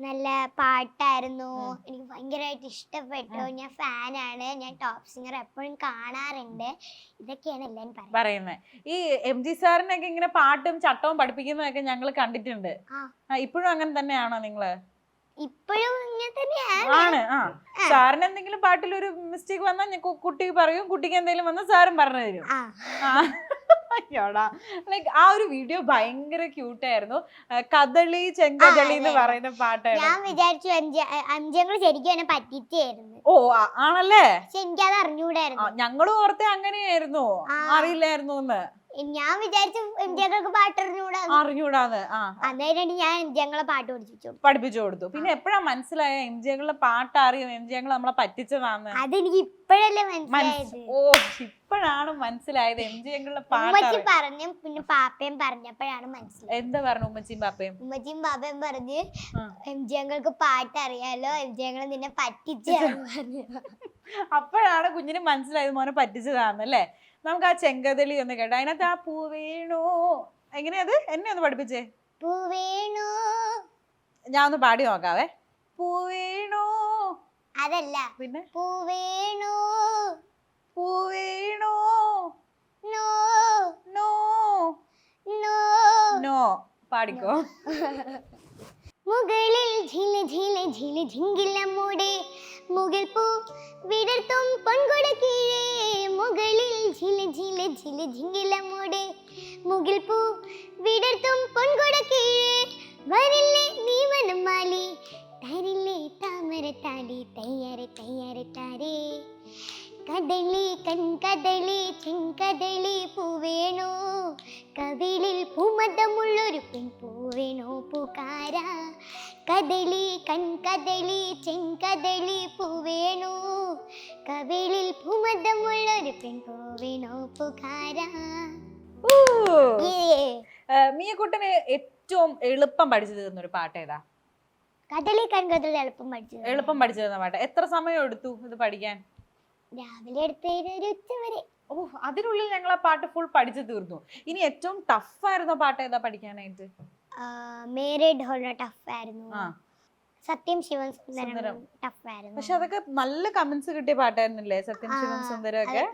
നല്ല പാട്ടായിരുന്നു, എനിക്ക് ഭയങ്കരമായിട്ട് ഇഷ്ടപ്പെട്ടു, ഞാൻ ഫാനാണ്, ഞാൻ ടോപ്പ് സിംഗർ എപ്പോഴും കാണാറുണ്ട്, ഇതൊക്കെയാണ് എല്ലാരും പറയുന്നത്. ഈ MG സാറിനൊക്കെ ഇങ്ങനെ പാട്ടും ചട്ടവും പഠിപ്പിക്കുന്നതൊക്കെ ഞങ്ങൾ കണ്ടിട്ടുണ്ട്. ഇപ്പോഴും അങ്ങനെ തന്നെയാണോ നിങ്ങള്? ഇപ്പോഴും ഇങ്ങനെ തന്നെയാണ്. സാറിന് എന്തെങ്കിലും പാട്ടിൽ ഒരു മിസ്റ്റേക്ക് വന്നാൽ കുട്ടിക്ക് പറയും, കുട്ടിക്ക് എന്തെങ്കിലും വന്നാൽ സാറും പറഞ്ഞു തരും. ലൈക്ക് ആ ഒരു വീഡിയോ ഭയങ്കര ക്യൂട്ടായിരുന്നു. കദളി ചെങ്കദളി എന്ന് പറയുന്ന പാട്ടായിരുന്നു. ഞാൻ വിചാരിച്ചു അഞ്ചങ്ങൾ ശരിക്കും എന്നെ പറ്റിച്ചായിരുന്നു. ഓ ആണല്ലേ? എനിക്കത് അറിഞ്ഞൂടായിരുന്നു. ഞങ്ങളും ഓർത്തെ അങ്ങനെയായിരുന്നു, അറിയില്ലായിരുന്നു എന്ന്. ഞാൻ വിചാരിച്ചു എംജിങ്ങൾക്ക് പാട്ട് അറിഞ്ഞൂടാന്ന്. അന്നേരം ഞാൻ എംജിങ്ങളെ പാട്ട് പഠിപ്പിച്ചു കൊടുത്തു. പിന്നെ എപ്പോഴാ മനസ്സിലായ എംജിങ്ങളുടെ പാട്ട് അറിയും, എംജിങ്ങൾ നമ്മളെ പറ്റിച്ചതാന്ന്? അതെനിക്ക് ഇപ്പോഴല്ലേ മനസ്സിലായത്. ഓ ഇപ്പോഴാണ് മനസ്സിലായത് എംജിങ്ങളുടെ പാട്ട് പറഞ്ഞു. പിന്നെ പാപ്പയും പറഞ്ഞപ്പോഴാണ് മനസ്സിലായത്. എന്താ പറഞ്ഞു ഉമ്മച്ചിയും പാപ്പയും? ഉമ്മച്ചിയും പാപ്പയും പറഞ്ഞ് എംജിങ്ങൾക്ക് പാട്ട് അറിയാലോ, എംജിങ്ങൾ നിന്നെ പറ്റിച്ചു. അപ്പോഴാണ് കുഞ്ഞിന് മനസ്സിലായത് മോനെ പറ്റിച്ചതാന്നല്ലേ. നമുക്ക് ആ ചെങ്കദളി ഒന്ന് കേട്ടോ. അതിനകത്ത് ആ പൂവേണു എങ്ങനെയത് എന്നെ ഒന്ന് പഠിപ്പിച്ചേ. പൂവേണു ഞാൻ ഒന്ന് പാടി നോക്കാവേ. പൂവേണു അതല്ല, പിന്നെ പൂവേണു പൂവേണു നോ നോ നോ നോ പാടിക്കോ. മുകളിൽ ঝিല ঝില ঝില ঝിങ്കിലമ്മൂടെ മുകിൽ പൂ വിടർത്തും പൊൻകുട കീഴേ. മുകളിൽ ঝില ঝില ঝില ঝിങ്കിലമ്മൂടെ മുകിൽ പൂ വിടർത്തും പൊൻകുട കീഴേ. വരില്ലേ നീ വനമാലി, തരില്ലേ താമര താടി, തയ്യാറെ തയ്യാറെ താരേ. കദളി കൺകദളി ചെങ്കദളി പൂവേണോ, കവിളിൽ പൂമതമുള്ളൊരു പെൺപൂവേണോ പൂക്കാര. കദളി കൺകദളി ചെങ്കദളി പൂവേണോ, കവിളിൽ പൂമതമുള്ളൊരു പെൺപൂവേണോ പൂക്കാര. മിയക്കുട്ടന് ഏറ്റവും എളുപ്പം പഠിച്ചു തീർന്ന ഒരു പാട്ട് ഏതാ? കദളി കൺകദളി എളുപ്പം പഠിച്ചു തീർന്ന പാട്ട്. എത്ര സമയം എടുത്തു ഇത് പഠിക്കാൻ? രാവിലെ എടുത്തതിന് ഉച്ചവരെ. ഓ അതിനുള്ളിൽ ഞങ്ങൾ ആ പാട്ട് ഫുൾ പഠിച്ചു തീർന്നു. ഇനി ഏറ്റവും ടഫായിരുന്ന പാട്ട് ഏതാ പഠിക്കാനായിട്ട്? മേരെ ഢോല ടഫായിരുന്നു, സത്യം ശിവൻ സുന്ദരം ടഫായിരുന്നു. പക്ഷെ അതൊക്കെ നല്ല കമന്റ്സ് കിട്ടിയ പാട്ടായിരുന്നില്ലേ സത്യം ശിവൻ സുന്ദരം ഒക്കെ?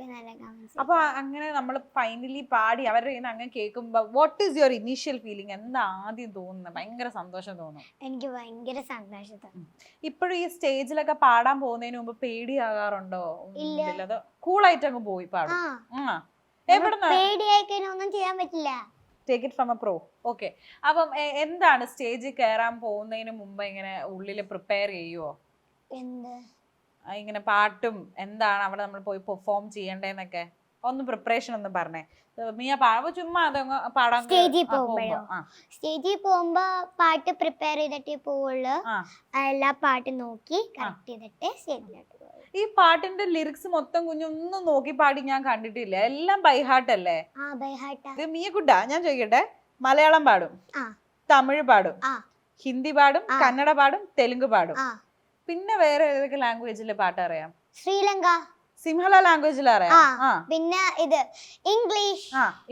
അപ്പൊ അങ്ങനെ നമ്മൾ ഫൈനലി പാടി അവരുടെ കയ്യിൽ നിന്ന് അങ്ങനെ കേൾക്കുമ്പോ what is your initial feeling? എന്താ ആദ്യം തോന്നുന്നത്? ഭയങ്കര സന്തോഷം തോന്നും. എനിക്ക് ഭയങ്കര സന്തോഷം തോന്നും. ഇപ്പോഴും ഈ സ്റ്റേജിലൊക്കെ പാടാൻ പോകുന്നതിന് മുമ്പ് പേടിയാകാറുണ്ടോ? ഇല്ല, കൂളായിട്ട് അങ്ങ് പോയി പാടും. എവിടുന്ന പേടിയായി കഴിഞ്ഞാൽ ഒന്നും ചെയ്യാൻ പറ്റില്ല. Take it from A pro. Okay. അപ്പം എന്താണ് സ്റ്റേജിൽ കയറാൻ പോകുന്നതിന് മുമ്പ് ഇങ്ങനെ ഉള്ളില് പ്രിപ്പയർ ചെയ്യുവോ? ഇങ്ങനെ പാട്ടും എന്താണ് അവിടെ നമ്മൾ പോയി പെർഫോം ചെയ്യണ്ടേന്നൊക്കെ ഒന്ന് പ്രിപ്പറേഷൻ ഒന്ന് പറഞ്ഞേ. മിയ ചുമ്മാ അതങ്ങ് പാടാൻ സ്റ്റേജിൽ പോകുമ്പോ പാട്ട് പ്രിപ്പയർ ചെയ്തിട്ടേ പോവുള്ളൂ. എല്ലാ പാട്ടും നോക്കി കറക്റ്റ് ചെയ്തിട്ട് സ്റ്റേജിലോട്ട് പോകും. ഈ പാട്ടിന്റെ ലിറിക്സ് മൊത്തം കുഞ്ഞൊന്നും നോക്കി പാടി ഞാൻ കണ്ടിട്ടില്ല. എല്ലാം ബൈഹാർട്ട് അല്ലേ? മിയക്കുട്ടാ ഞാൻ ചോദിക്കട്ടെ, മലയാളം പാടും, തമിഴ് പാടും, ഹിന്ദി പാടും, കന്നഡ പാടും, തെലുങ്ക് പാടും, പിന്നെ വേറെ ഏതൊക്കെ ലാംഗ്വേജിലെ പാട്ട് അറിയാം? സിംഹള ലാംഗ്വേജിൽ അറിയാം. പിന്നെ ഇത് ഇംഗ്ലീഷ്.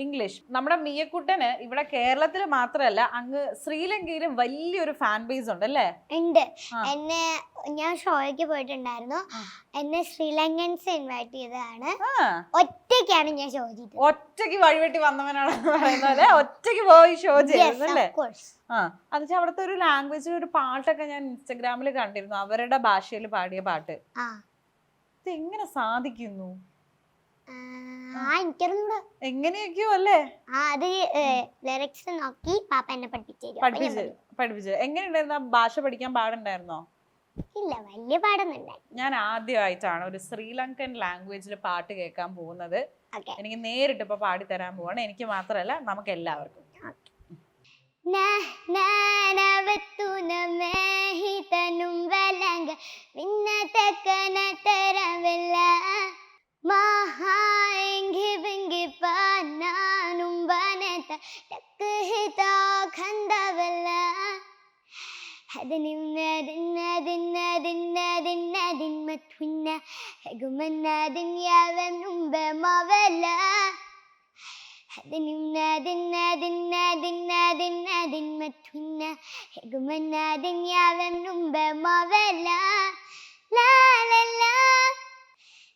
ഇംഗ്ലീഷ്. നമ്മുടെ മിയക്കുട്ടന് ഇവിടെ കേരളത്തിൽ മാത്രമല്ല അങ്ങ് ശ്രീലങ്കയിലും വലിയൊരു ഫാൻ ബേസ് ഉണ്ട് അല്ലേ? ഉണ്ട്. എന്നെ ഞാൻ ഷോയ്ക്ക് പോയിട്ടുണ്ടായിരുന്നു. എന്നെ ശ്രീലങ്കൻസ് ഇൻവൈറ്റ് ചെയ്തതാണ്. ഒറ്റയ്ക്കാണ് ഞാൻ ഷോ ചെയ്തത്. ഒറ്റയ്ക്ക് വഴിവെട്ടി വന്നവനാണെന്ന് പറയുന്നത്. ഒറ്റയ്ക്ക് പോയി ഷോ ചെയ്തല്ലേ? എന്നുവെച്ചാൽ അവിടുത്തെ ഒരു ലാംഗ്വേജിൽ ഒരു പാട്ടൊക്കെ ഞാൻ ഇൻസ്റ്റഗ്രാമിൽ കണ്ടിരുന്നു, അവരുടെ ഭാഷയിൽ പാടിയ പാട്ട്. ഇത് എങ്ങനെ സാധിക്കുന്നു? എങ്ങനെയൊക്കെയോ അല്ലേ? അത് ലിറിക്സ് നോക്കി പാപ്പ എന്നെ പഠിപ്പിച്ചു. എങ്ങനെയുണ്ടായിരുന്നു? ഭാഷ പഠിക്കാൻ പാടുണ്ടായിരുന്നോ? ഇല്ല, വലിയ പാടൊന്നുണ്ടായി. ഞാൻ ആദ്യമായിട്ടാണ് ഒരു ശ്രീലങ്കൻ ലാംഗ്വേജിൽ പാട്ട് കേൾക്കാൻ പോകുന്നത്. എനിക്ക് നേരിട്ട് ഇപ്പൊ പാടിത്തരാൻ പോവാണ്. എനിക്ക് മാത്രല്ല, നമുക്ക് എല്ലാവർക്കും.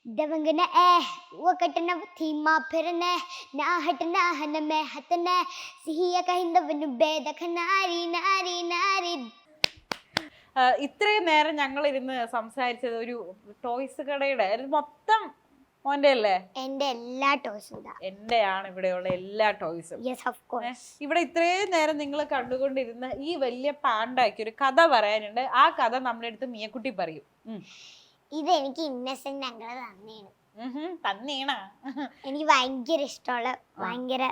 Devangana wakatana thima phirne na hatna haname hatna sihiya kahindavanu beda khanari nari nari. ഇത്രയും നേരം ഞങ്ങൾ ഇരുന്ന് സംസാരിച്ചത് ഒരു ടോയ്സ് കടയുടെ മൊത്തം മോന്റെ അല്ലേ? എന്റെ എല്ലാ ടോയ്സും എന്റെയാണ് ഇവിടെയുള്ള എല്ലാ ടോയ്സും. ഇവിടെ ഇത്രയും നേരം നിങ്ങൾ കണ്ടുകൊണ്ടിരുന്ന ഈ വലിയ പാണ്ടാക്കി ഒരു കഥ പറയാനുണ്ട്. ആ കഥ നമ്മുടെ അടുത്ത് മിയക്കുട്ടി പറയും. ഇതെനിക്ക് ഇന്നസെന്റ് അങ്കിള് തന്നെയാണ്. എനിക്ക് ഭയങ്കര ഇഷ്ടമുള്ള ഭയങ്കര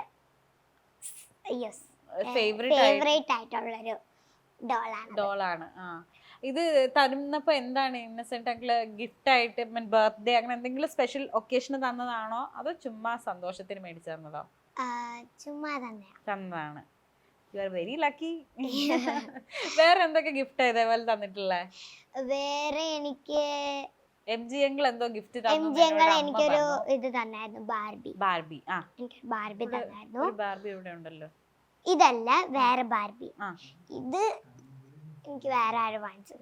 ഫേവറേറ്റ് ആയിട്ടുള്ളൊരു ഡോളാണ്. ഇത് തരുന്നപ്പോ എന്താണ് ഇന്നസെന്റ് അങ്കിള് ഗിഫ്റ്റ് ആയിട്ട്, ബർത്ത്ഡേ അങ്ങനെ എന്തെങ്കിലും സ്പെഷ്യൽ ഒക്കേഷന് തന്നതാണോ അതോ ചുമ്മാ സന്തോഷത്തിന് മേടിച്ചു തന്നതോ? ചുമ്മാ തന്നതാണ്. You are very lucky. വേറെ എന്തൊക്കെ ഗിഫ്റ്റ് ഇതേപോലെ തന്നിട്ടുള്ളേ? വേറെ എനിക്ക് MG അങ്കിൾ എന്തോ ഗിഫ്റ്റ് എനിക്കൊരു ഇത് തന്നായിരുന്നു, ബാർബി. എനിക്ക് ബാർബി തന്നായിരുന്നു. ബാർബി ഇവിടെ ഉണ്ടല്ലോ. ഇതല്ല, വേറെ ബാർബി. ഇത് എനിക്ക് വേറെ ആരും വാങ്ങിച്ചു.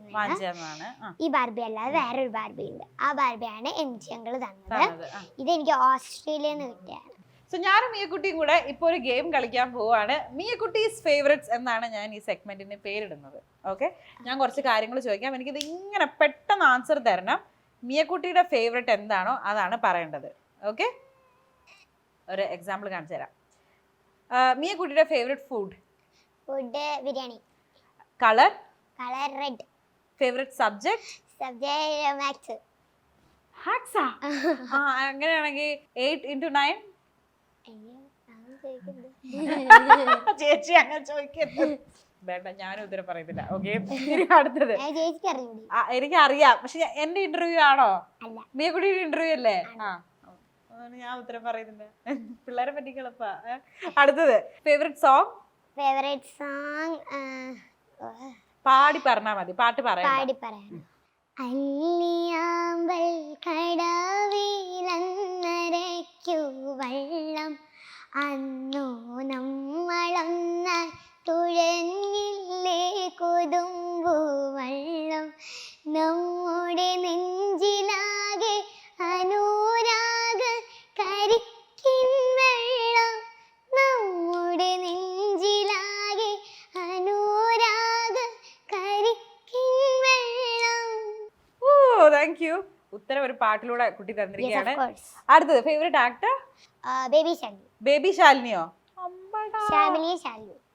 ഈ ബാർബി അല്ലാതെ വേറൊരു ബാർബി ഉണ്ട്. ആ ബാർബിയാണ് MG അങ്കിള് തന്നത്. ഇത് എനിക്ക് ഓസ്ട്രേലിയയിൽ നിന്ന് കിട്ടിയാണ്. സോ ഞാനും മിയക്കുട്ടിയും കൂടെ ഇപ്പോൾ ഒരു ഗെയിം കളിക്കാൻ പോവാണ്. മിയക്കുട്ടീസ് ഫേവറേറ്റ്സ് എന്നാണ് ഞാൻ ഈ സെഗ്മെന്റിന് പേരിടുന്നത്. ഓക്കെ, ഞാൻ കുറച്ച് കാര്യങ്ങൾ ചോദിക്കാം. എനിക്കിത് ഇങ്ങനെ പെട്ടെന്ന് ആൻസർ തരണം. മിയക്കുട്ടിയുടെ ഫേവറേറ്റ് എന്താണോ അതാണ് പറയേണ്ടത്. ഓക്കെ, ഒരു എക്സാമ്പിൾ കാണിച്ചു തരാം. മിയക്കുട്ടിയുടെ favourite food biryani. Colour red. Favourite subject maths. അങ്ങനെയാണെങ്കിൽ 8 into 9. ചേച്ചി അങ്ങനെ ചോദിക്കരുത്. വേണ്ട, ഞാനും ഉത്തരം പറയുന്നില്ല. ഓക്കെ, അടുത്തത് എനിക്കറിയാം, പക്ഷെ എന്റെ ഇന്റർവ്യൂ ആണോ? മിയക്കുട്ടിയുടെ ഇന്റർവ്യൂ അല്ലേ? ഞാൻ ഉത്തരം പറയുന്നില്ല, പിള്ളേരെ പറ്റി കളപ്പാ. അടുത്തത് ഫേവറേറ്റ് സോങ്. പാടി പറഞ്ഞാ മതി, പാട്ട് പറയാം. അല്ലിയാമ്പൽ കടവിലന്നരയ്ക്കു വെള്ളം അന്നു നമ്മളൊന്ന തുഴഞ്ഞില്ലേ കൊതുമ്പു വെള്ളം നമ്മുടെ നെഞ്ചിലാകെ അനുരാഗ കരിക്കിൻ വെള്ളം നമ്മുടെ നെഞ്ചിലാകെ അനുരാഗ കരിക്കിൻ വെള്ളം. ഓ, താങ്ക് യു. ഉത്തരം ഒരു പാട്ടിലൂടെ കുട്ടി തന്നിരിക്കുകയാണ്. അടുത്തത് ഫേവറേറ്റ് ആക്ടർ. ബേബി ശാലിനിയോ?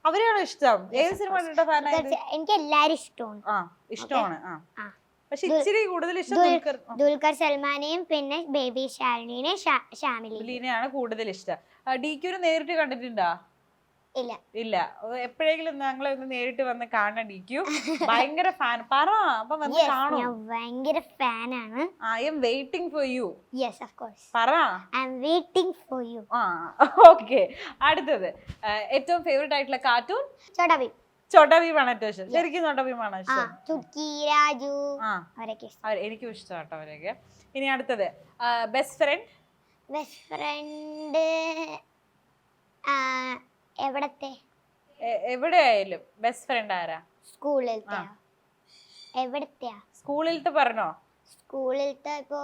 അവരെയാണോ ഇഷ്ടം? ഏത് സിനിമ എനിക്ക് എല്ലാരും ഇഷ്ടമാണ്. പക്ഷെ ഇച്ചിരി കൂടുതൽ ഇഷ്ടം ദുൽഖർ സൽമാനെയും പിന്നെ ബേബി ശാലിനിയെ ഷാമിലിനെയാണ് കൂടുതൽ ഇഷ്ടം. ഡിക്യൂനെ നേരിട്ട് കണ്ടിട്ടുണ്ടോ? ഇല്ല. എപ്പോഴെങ്കിലും ഞങ്ങളെ ഒന്ന് നേരിട്ട് വന്ന് കാണണം. ഡിക്യു ഭയങ്കര ഫാൻ. പറ, അപ്പൊ വന്ന് കാണും. ഭയങ്കര ഫാനാണ്. I'm waiting for you. Yes, of course. പറ, I'm waiting for you. Okay, അടുത്തത് ഏറ്റവും ഫേവറേറ്റ് ആയിട്ടുള്ള കാർട്ടൂൺ. ചോട്ടാ ഭീമാണ് ഏറ്റവും ഇഷ്ടം. ശരിക്കും ചോട്ടാ ഭീമാണ് ഇഷ്ടം. ചുക്കി, രാജു അവരൊക്കെ എനിക്കും ഇഷ്ടം കേട്ടോ അവരൊക്കെ. ഇനി അടുത്തത് ബെസ്റ്റ് ഫ്രണ്ട്. ബെസ്റ്റ് ഫ്രണ്ട് എവിടത്തെ? എവിടെയായാലും ബെസ്റ്റ് ഫ്രണ്ട് ആരാ? സ്കൂളിലത്തെ. എവിടത്തെയാ? സ്കൂളിലത്തെ പറഞ്ഞോ. സ്കൂളിലത്തെ ഇപ്പോ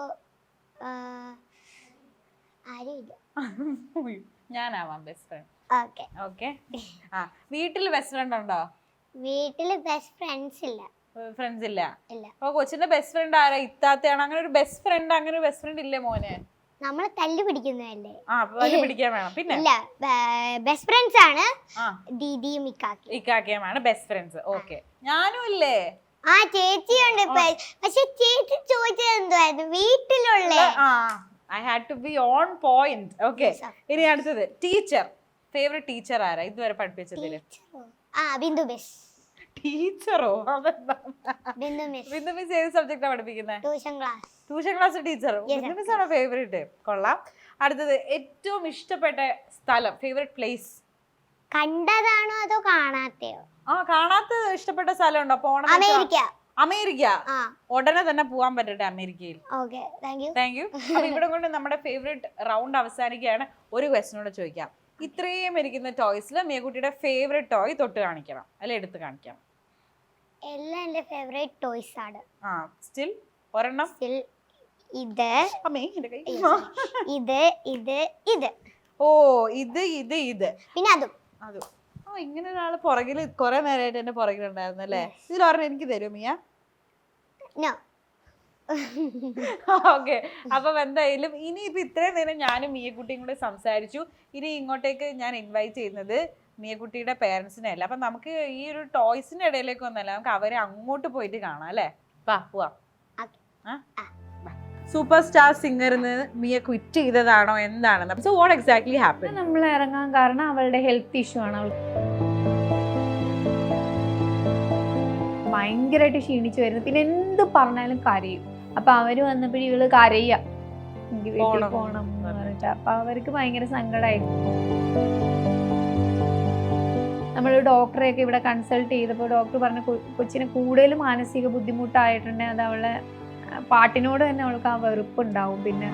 ആരുമില്ല. ഞാനാവാം ബെസ്റ്റ് ഫ്രണ്ട്. Okay okay. ആ വീട്ടില് ബെസ്റ്റ് ഫ്രണ്ട് ഉണ്ടോ? വീട്ടില് ബെസ്റ്റ് ഫ്രണ്ട്സ് ഇല്ല. ഫ്രണ്ട്സ് ഇല്ല. ഇല്ല. അപ്പൊ കൊച്ചിന്റെ ബെസ്റ്റ് ഫ്രണ്ട് ആരാ? ഇത്താത്തയാണ്. അങ്ങനെ ഒരു ബെസ്റ്റ് ഫ്രണ്ട്, അങ്ങനെ ഒരു ബെസ്റ്റ് ഫ്രണ്ട് ഇല്ലേ മോനെ? നമ്മള് തല്ലു പിടിക്കുന്നതല്ലേ? പിടിക്കാൻ വേണം. പിന്നെ ഇല്ല, ബെസ്റ്റ് ഫ്രണ്ട്സ് ആണ് ദീദിയും ഇക്കാക്കയുമാണ് ബെസ്റ്റ് ഫ്രണ്ട്സ്. ഓക്കെ. ഞാനും ഇല്ലേ? ചേച്ചിയുണ്ട്. പക്ഷെ ചേച്ചി ചോദിച്ചത് എന്തുവായിരുന്നു? വീട്ടിലുള്ള I had to be on point. Okay. ഇനി അടുത്തത് ടീച്ചർ. ഫേവറേറ്റ് ടീച്ചർ ആരാ ഇതുവരെ പഠിപ്പിച്ചതില്? ബിന്ദു മിസ്. ടീച്ചറോ? ബിന്ദു മിസ്. ബിന്ദു മിസ് ഏത് സബ്ജക്റ്റാ പഠിപ്പിക്കുന്നത്? Tuition class. Tuition class teacher. Bindu miss ആണോ ഫേവറേറ്റ്? കൊള്ളാം. അടുത്തത് ഏറ്റവും ഇഷ്ടപ്പെട്ട സ്ഥലം, ഫേവറേറ്റ് പ്ലേസ്. കണ്ടതാണോ അതോ കാണാത്തയോ? കാണാത്ത ഇഷ്ടപ്പെട്ട സ്ഥലം ഉണ്ടോ? പോണം. അമേരിക്ക. അമേരിക്ക. ഉടനെ തന്നെ പോവാൻ പറ്റട്ടെ അമേരിക്കയിൽ. Thank you. അപ്പൊ ഇവിടെ കൊണ്ട് നമ്മുടെ ഫേവറേറ്റ് റൗണ്ട് അവസാനിക്കുകയാണ്. ഒരു ക്വസ്റ്റ്യനോട് ചോദിക്കാം. ഇത്രയും ഇരിക്കുന്ന ടോയ്സിൽ മിയക്കുട്ടിയുടെ ഫേവറേറ്റ് ടോയ് തൊട്ട് കാണിക്കണം, അല്ലെ എടുത്ത് കാണിക്കണം. എല്ലാം എന്റെ ഫേവറേറ്റ് ടോയ്സ് ആണ്. സ്റ്റിൽ ഒരെണ്ണം. ഇത് ഇത് ഇത് ഇത്. ഓ ഇത് ഇത് ഇത് പിന്നെ അതും. ഇങ്ങനെ ഒരാള് പുറകില് കൊറേ നേരമായിട്ട് എന്റെ പുറകിലുണ്ടായിരുന്നു അല്ലേ? ഇതിലൊരെണ്ണം എനിക്ക് തരുമോ മിയ? ഓക്കെ. അപ്പൊ എന്തായാലും ഇനിയിപ്പോ ഇത്രയും നേരം ഞാനും മിയക്കുട്ടിയും കൂടെ സംസാരിച്ചു. ഇനി ഇങ്ങോട്ടേക്ക് ഞാൻ ഇൻവൈറ്റ് ചെയ്യുന്നത് മിയക്കുട്ടിയുടെ പേരൻസിനെ അല്ല. അപ്പൊ നമുക്ക് ഈ ഒരു ടോയ്സിന്റെ ഇടയിലേക്ക് ഒന്നല്ല, നമുക്ക് അവരെ അങ്ങോട്ട് പോയിട്ട് കാണാം അല്ലേ? പോവാം. സൂപ്പർ സ്റ്റാർ സിംഗറിന് മിയ ക്വിറ്റ് ചെയ്തതാണോ എന്താണ്? So what exactly happen? നമ്മൾ ഇറങ്ങാൻ കാരണം അവളുടെ ഹെൽത്ത് ഇഷ്യൂ ആണ്. അവൾ ഭയങ്കരമായിട്ട് ക്ഷീണിച്ചു വരുന്നു. പിന്നെ എന്ത് പറഞ്ഞാലും കരയും. അപ്പൊ അവര് വന്നപ്പോഴും ഇവള് കരയുക, എനിക്ക് വീട്ടിൽ പോണം എന്ന് പറഞ്ഞിട്ട്. അപ്പൊ അവർക്ക് ഭയങ്കര സങ്കടമായിരുന്നു. നമ്മൾ ഡോക്ടറെയൊക്കെ ഇവിടെ കൺസൾട്ട് ചെയ്തപ്പോൾ ഡോക്ടർ പറഞ്ഞ കൊച്ചിന് കൂടുതൽ മാനസിക ബുദ്ധിമുട്ടായിട്ടുണ്ടെങ്കിൽ അത് അവളെ പാട്ടിനോട് തന്നെ അവൾക്ക് ആ വെറുപ്പുണ്ടാവും. പിന്നെ